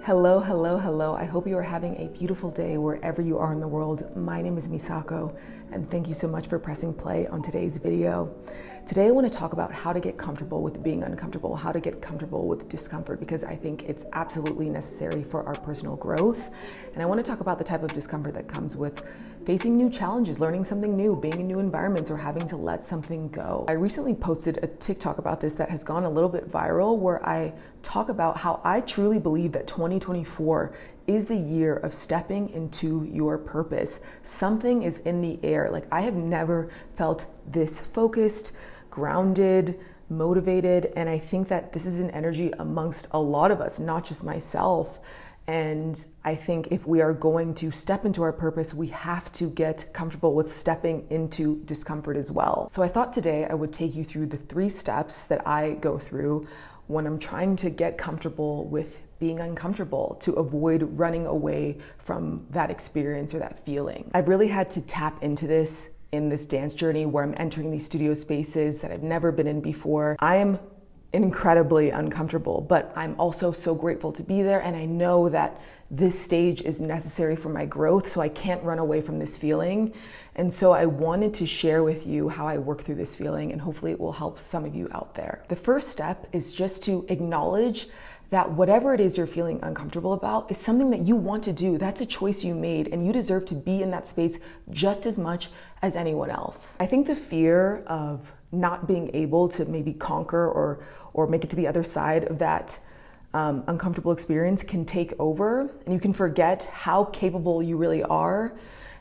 Hello, hello, hello. I hope you are having a beautiful day wherever you are in the world. My name is Misako, and thank you so much for pressing play on today's video. Today I want to talk about how to get comfortable with being uncomfortable, how to get comfortable with discomfort, because I think it's absolutely necessary for our personal growth. And I want to talk about the type of discomfort that comes with facing new challenges, learning something new, being in new environments, or having to let something go. I recently posted a TikTok about this that has gone a little bit viral, where I talk about how I truly believe that 2024 is the year of stepping into your purpose. Something is in the air. Like, I have never felt this focused, grounded, motivated, and I think that this is an energy amongst a lot of us, not just myself. And I think if we are going to step into our purpose, we have to get comfortable with stepping into discomfort as well. So I thought today I would take you through the 3 steps that I go through when I'm trying to get comfortable with being uncomfortable, to avoid running away from that experience or that feeling. I really had to tap into this in this dance journey where I'm entering these studio spaces that I've never been in before. I am incredibly uncomfortable, but I'm also so grateful to be there, and I know that this stage is necessary for my growth, so I can't run away from this feeling. And so I wanted to share with you how I work through this feeling, and hopefully it will help some of you out there. The first step is just to acknowledge that whatever it is you're feeling uncomfortable about is something that you want to do. That's a choice you made, and you deserve to be in that space just as much as anyone else. I think the fear of not being able to maybe conquer or make it to the other side of that uncomfortable experience can take over, and you can forget how capable you really are,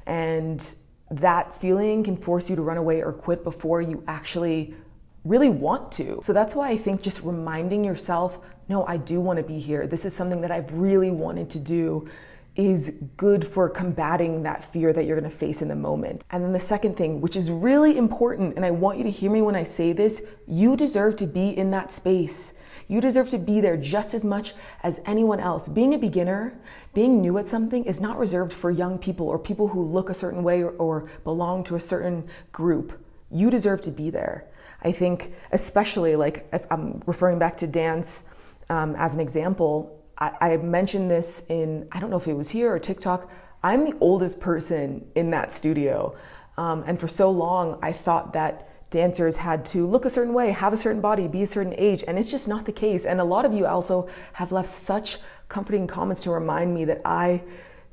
and that feeling can force you to run away or quit before you actually really want to. So that's why I think just reminding yourself, no, I do want to be here. This is something that I've really wanted to do, is good for combating that fear that you're going to face in the moment. And then the second thing, which is really important, and I want you to hear me when I say this, you deserve to be in that space. You deserve to be there just as much as anyone else. Being a beginner, being new at something is not reserved for young people or people who look a certain way or belong to a certain group. You deserve to be there. I think especially, like, if I'm referring back to dance as an example, I mentioned this in, I don't know if it was here or TikTok, I'm the oldest person in that studio. And for so long, I thought that dancers had to look a certain way, have a certain body, be a certain age, and it's just not the case. And a lot of you also have left such comforting comments to remind me that I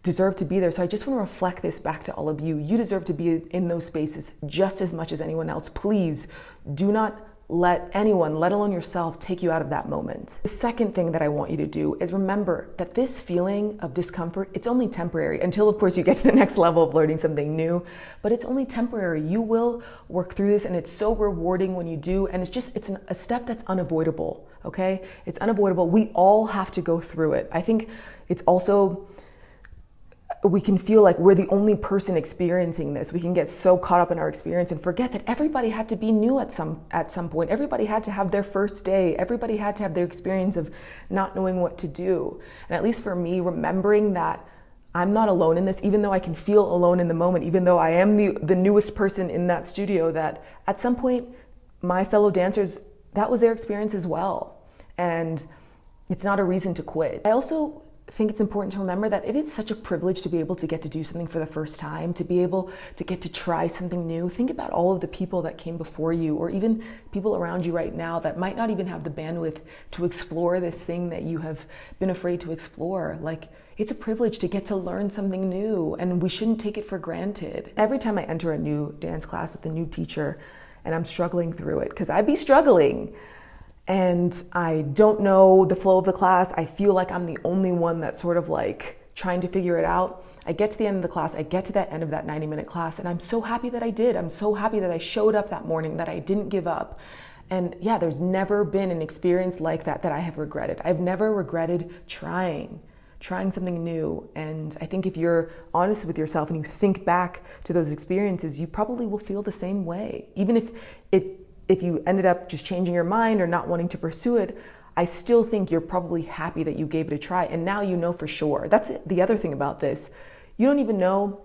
deserve to be there. So I just want to reflect this back to all of you. You deserve to be in those spaces just as much as anyone else. Please do not let anyone, let alone yourself, take you out of that moment. The second thing that I want you to do is remember that this feeling of discomfort, it's only temporary until, of course, you get to the next level of learning something new, but it's only temporary. You will work through this, and it's so rewarding when you do, and it's a step that's unavoidable, okay? It's unavoidable. We all have to go through it. I think it's also, we can feel like we're the only person experiencing this. We can get so caught up in our experience and forget that everybody had to be new at some point. Everybody had to have their first day. Everybody had to have their experience of not knowing what to do. And at least for me, remembering that I'm not alone in this, even though I can feel alone in the moment, even though I am the newest person in that studio, that at some point, my fellow dancers, that was their experience as well. And it's not a reason to quit. I also think it's important to remember that it is such a privilege to be able to get to do something for the first time, to be able to get to try something new. Think about all of the people that came before you, or even people around you right now that might not even have the bandwidth to explore this thing that you have been afraid to explore. Like, it's a privilege to get to learn something new, and we shouldn't take it for granted. Every time I enter a new dance class with a new teacher and I'm struggling through it, because I'd be struggling, and I don't know the flow of the class, I feel like I'm the only one that's sort of like trying to figure it out. I get to the end of the class, I get to that end of that 90-minute class, and I'm so happy that I did. I'm so happy that I showed up that morning, that I didn't give up. And yeah, there's never been an experience like that I have regretted. I've never regretted trying something new. And I think if you're honest with yourself and you think back to those experiences, you probably will feel the same way. Even if you ended up just changing your mind or not wanting to pursue it, I still think you're probably happy that you gave it a try, and now you know for sure. That's the other thing about this. You don't even know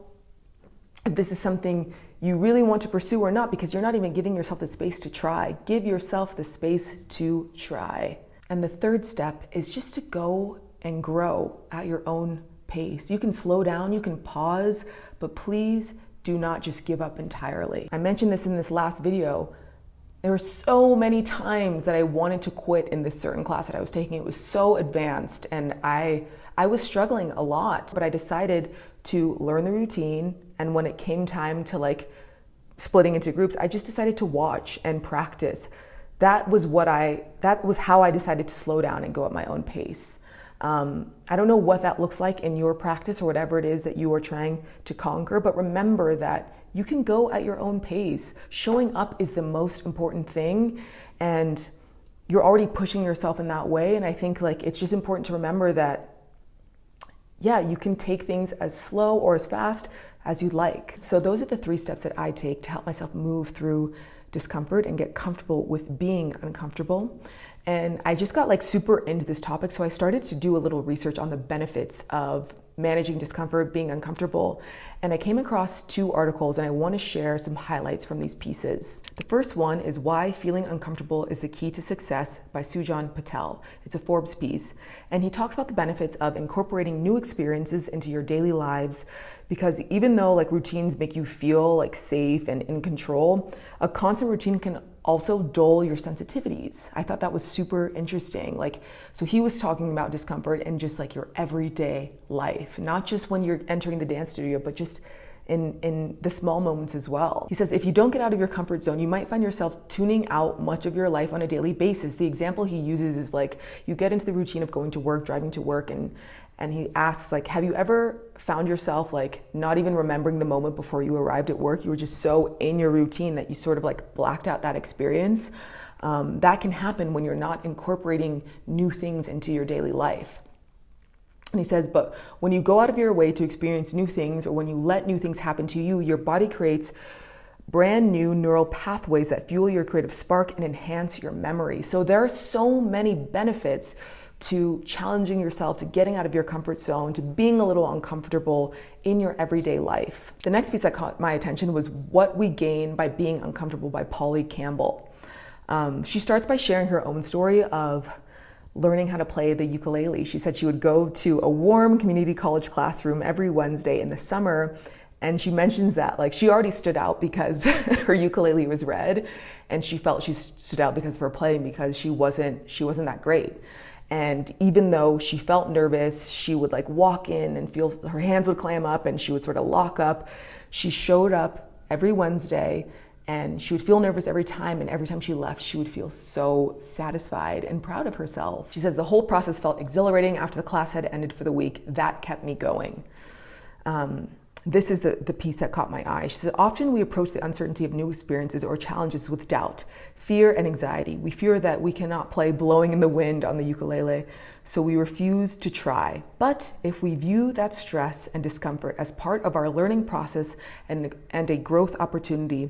if this is something you really want to pursue or not, because you're not even giving yourself the space to try. Give yourself the space to try. And the third step is just to go and grow at your own pace. You can slow down, you can pause, but please do not just give up entirely. I mentioned this in this last video. There were so many times that I wanted to quit in this certain class that I was taking. It was so advanced and I was struggling a lot, but I decided to learn the routine. And when it came time to like splitting into groups, I just decided to watch and practice. That was how I decided to slow down and go at my own pace. I don't know what that looks like in your practice or whatever it is that you are trying to conquer, but remember that you can go at your own pace. Showing up is the most important thing, and you're already pushing yourself in that way. And I think like it's just important to remember that, yeah, you can take things as slow or as fast as you'd like. So those are the 3 steps that I take to help myself move through discomfort and get comfortable with being uncomfortable. And I just got like super into this topic, so I started to do a little research on the benefits of managing discomfort, being uncomfortable. And I came across 2 articles, and I want to share some highlights from these pieces. The first one is Why Feeling Uncomfortable is the Key to Success by Sujan Patel. It's a Forbes piece. And he talks about the benefits of incorporating new experiences into your daily lives, because even though like routines make you feel like safe and in control, a constant routine can also dull your sensitivities. I thought that was super interesting. So he was talking about discomfort in just like your everyday life, not just when you're entering the dance studio, but just in the small moments as well. He says, if you don't get out of your comfort zone, you might find yourself tuning out much of your life on a daily basis. The example he uses is like, you get into the routine of going to work, driving to work, and he asks like, have you ever found yourself like not even remembering the moment before you arrived at work? You were just so in your routine that you sort of like blacked out that experience. That can happen when you're not incorporating new things into your daily life. And he says, but when you go out of your way to experience new things, or when you let new things happen to you, your body creates brand new neural pathways that fuel your creative spark and enhance your memory. So there are so many benefits to challenging yourself, to getting out of your comfort zone, to being a little uncomfortable in your everyday life. The next piece that caught my attention was What We Gain by Being Uncomfortable by Campbell. She starts by sharing her own story of learning how to play the ukulele. She said she would go to a warm community college classroom every Wednesday in the summer. And she mentions that like she already stood out because her ukulele was red, and she felt she stood out because of her playing, because she wasn't that great. And even though she felt nervous, she would like walk in and feel her hands would clam up and she would sort of lock up. She showed up every Wednesday, and she would feel nervous every time. And every time she left, she would feel so satisfied and proud of herself. She says the whole process felt exhilarating after the class had ended for the week. That kept me going. This is the piece that caught my eye. She said, often we approach the uncertainty of new experiences or challenges with doubt, fear, and anxiety. We fear that we cannot play Blowing in the Wind on the ukulele, so we refuse to try. But if we view that stress and discomfort as part of our learning process and a growth opportunity,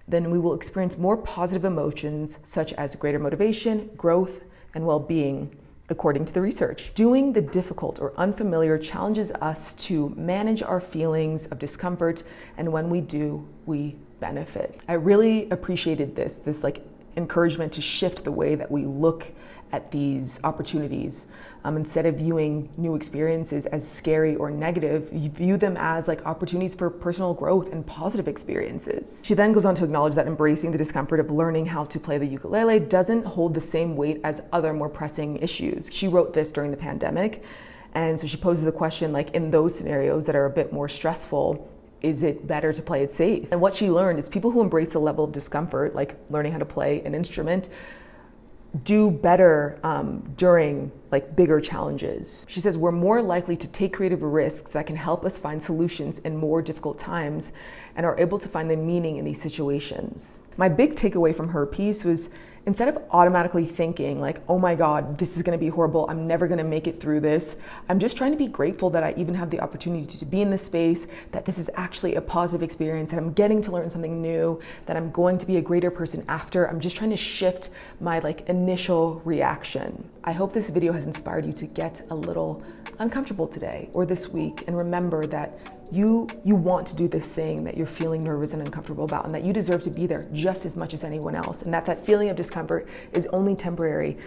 then we will experience more positive emotions such as greater motivation, growth, and well-being. According to the research, doing the difficult or unfamiliar challenges us to manage our feelings of discomfort, and when we do, we benefit. I really appreciated this like encouragement to shift the way that we look at these opportunities. Instead of viewing new experiences as scary or negative, you view them as like opportunities for personal growth and positive experiences. She then goes on to acknowledge that embracing the discomfort of learning how to play the ukulele doesn't hold the same weight as other more pressing issues. She wrote this during the pandemic, and so she poses the question, like in those scenarios that are a bit more stressful, is it better to play it safe? And what she learned is people who embrace the level of discomfort, like learning how to play an instrument, do better during like bigger challenges. She says we're more likely to take creative risks that can help us find solutions in more difficult times, and are able to find the meaning in these situations. My big takeaway from her piece was, instead of automatically thinking like, oh my God, this is gonna be horrible, I'm never gonna make it through this, I'm just trying to be grateful that I even have the opportunity to be in this space, that this is actually a positive experience, that I'm getting to learn something new, that I'm going to be a greater person after. I'm just trying to shift my like initial reaction. I hope this video has inspired you to get a little uncomfortable today or this week, and remember that You want to do this thing that you're feeling nervous and uncomfortable about, and that you deserve to be there just as much as anyone else, and that feeling of discomfort is only temporary,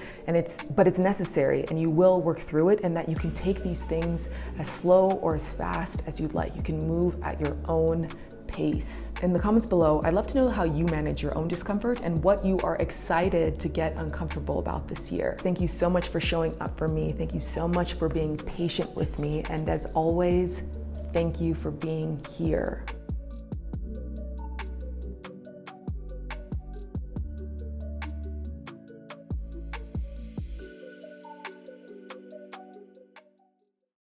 but it's necessary, and you will work through it, and that you can take these things as slow or as fast as you'd like. You can move at your own pace. In the comments below, I'd love to know how you manage your own discomfort and what you are excited to get uncomfortable about this year. Thank you so much for showing up for me. Thank you so much for being patient with me. And as always, thank you for being here.